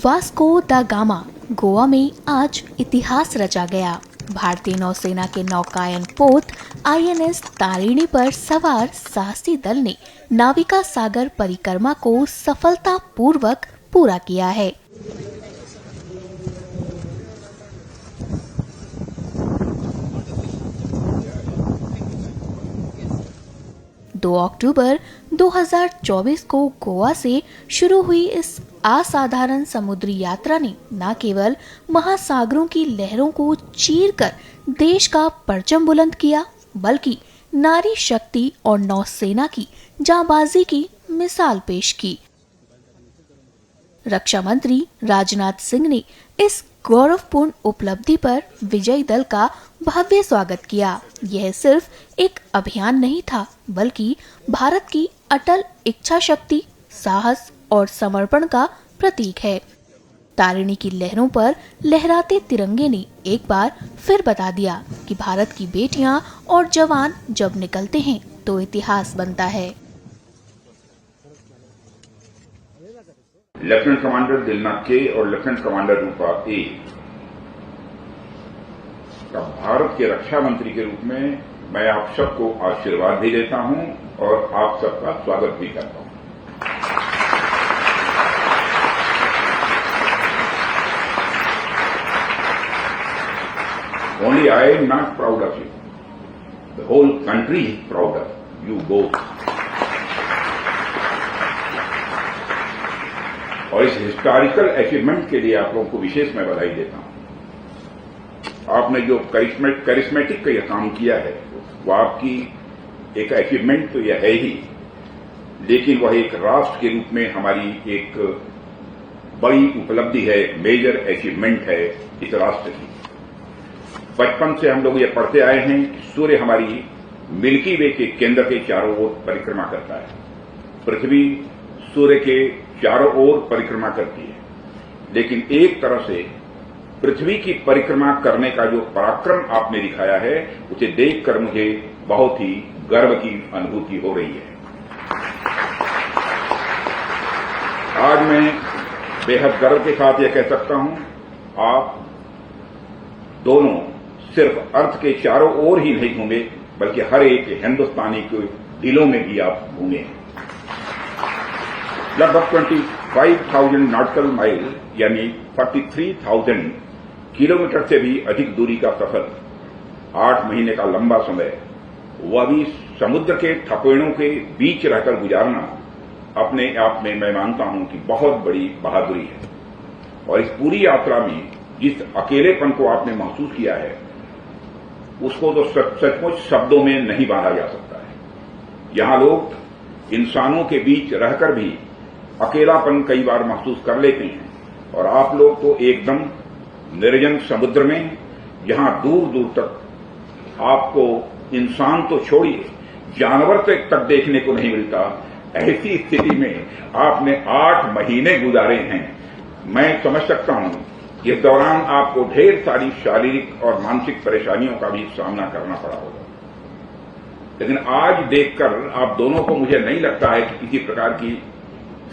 Vasco दा gamma Goa में आज इतिहास रचा गया। भारतीय नौसेना के नौकायन पोत INS तारिणी पर सवार साहसी दल ने नाविका सागर परिक्रमा को सफलतापूर्वक पूरा किया है। दो अक्टूबर 2024 को गोवा से शुरू हुई इस असाधारण समुद्री यात्रा ने न केवल महासागरों की लहरों को चीरकर देश का परचम बुलंद किया, बल्कि नारी शक्ति और नौसेना की जांबाजी की मिसाल पेश की। रक्षा मंत्री राजनाथ सिंह ने इस गौरवपूर्ण उपलब्धि पर विजयी दल का भव्य स्वागत किया। यह सिर्फ एक अभियान नहीं था, बल्कि भारत की अटल इच्छा शक्ति, साहस और समर्पण का प्रतीक है। तारिणी की लहरों पर लहराते तिरंगे ने एक बार फिर बता दिया कि भारत की बेटियां और जवान जब निकलते हैं तो इतिहास बनता है। लेफ्टिनेंट कमांडर दिलनाथ के और लेफ्टिनेंट कमांडर रूपा ए का भारत के रक्षा मंत्री के रूप में मैं आप सबको आशीर्वाद भी देता हूं और आप सबका स्वागत भी करता हूं। Only I am not proud of you. The whole country is proud of you both. और इस हिस्टोरिकल अचीवमेंट के लिए आप लोगों को विशेष मैं बधाई देता हूं। आपने जो करिश्मेटिक का यह काम किया है वो आपकी एक अचीवमेंट तो यह है ही, लेकिन वह एक राष्ट्र के रूप में हमारी एक बड़ी उपलब्धि है, मेजर अचीवमेंट है इस राष्ट्र की। बचपन से हम लोग ये पढ़ते आए हैं कि सूर्य हमारी मिल्की वे के केंद्र के चारों ओर परिक्रमा करता है। पृथ्वी सूर्य के चारों ओर परिक्रमा करती है, लेकिन एक तरह से पृथ्वी की परिक्रमा करने का जो पराक्रम आपने दिखाया है उसे देखकर मुझे बहुत ही गर्व की अनुभूति हो रही है। आज मैं बेहद गर्व के साथ यह कह सकता हूं, आप दोनों सिर्फ अर्थ के चारों ओर ही नहीं घूमे, बल्कि हर एक हिंदुस्तानी के दिलों में भी आप घूमे हैं। लगभग 25,000 नॉटिकल माइल यानी 43,000 किलोमीटर से भी अधिक दूरी का सफर, 8 महीने का लंबा समय, वह भी समुद्र के थपेड़ों के बीच रहकर गुजारना अपने आप में मैं मानता हूं कि बहुत बड़ी बहादुरी है। और इस पूरी यात्रा में जिस अकेलेपन को आपने महसूस किया है उसको तो सचमुच शब्दों में नहीं बांधा जा सकता है। यहां लोग इंसानों के बीच रहकर भी अकेलापन कई बार महसूस कर लेते हैं, और आप लोग तो एकदम निर्जन समुद्र में, जहां दूर दूर तक आपको इंसान तो छोड़िए जानवर तक देखने को नहीं मिलता, ऐसी स्थिति में आपने 8 महीने गुजारे हैं। मैं समझ सकता हूं इस दौरान आपको ढेर सारी शारीरिक और मानसिक परेशानियों का भी सामना करना पड़ा होगा, लेकिन आज देखकर आप दोनों को मुझे नहीं लगता है कि किसी प्रकार की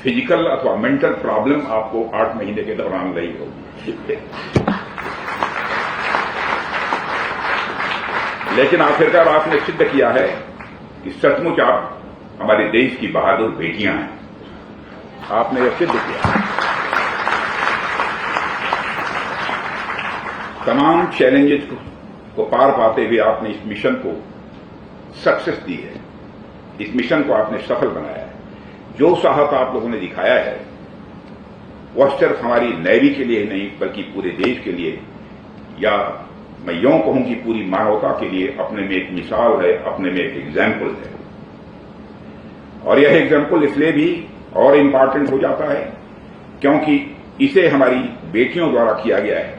फिजिकल अथवा मेंटल प्रॉब्लम आपको 8 महीने के दौरान रही होगी। लेकिन आखिरकार आपने सिद्ध किया है कि सचमुच आप हमारे देश की बहादुर बेटियां हैं। आपने यह सिद्ध किया। तमाम चैलेंजेस को पार पाते हुए आपने इस मिशन को सक्सेस दी है, इस मिशन को आपने सफल बनाया है। जो साहस आप लोगों ने दिखाया है वह सिर्फ हमारी नेवी के लिए नहीं बल्कि पूरे देश के लिए, या मैं यूं कहूं कि पूरी मानवता के लिए अपने में एक मिसाल है, अपने में एक एग्जाम्पल है। और यह एग्जाम्पल इसलिए भी और इम्पॉर्टेंट हो जाता है क्योंकि इसे हमारी बेटियों द्वारा किया गया है।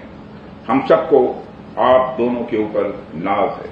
हम सबको आप दोनों के ऊपर नाज है।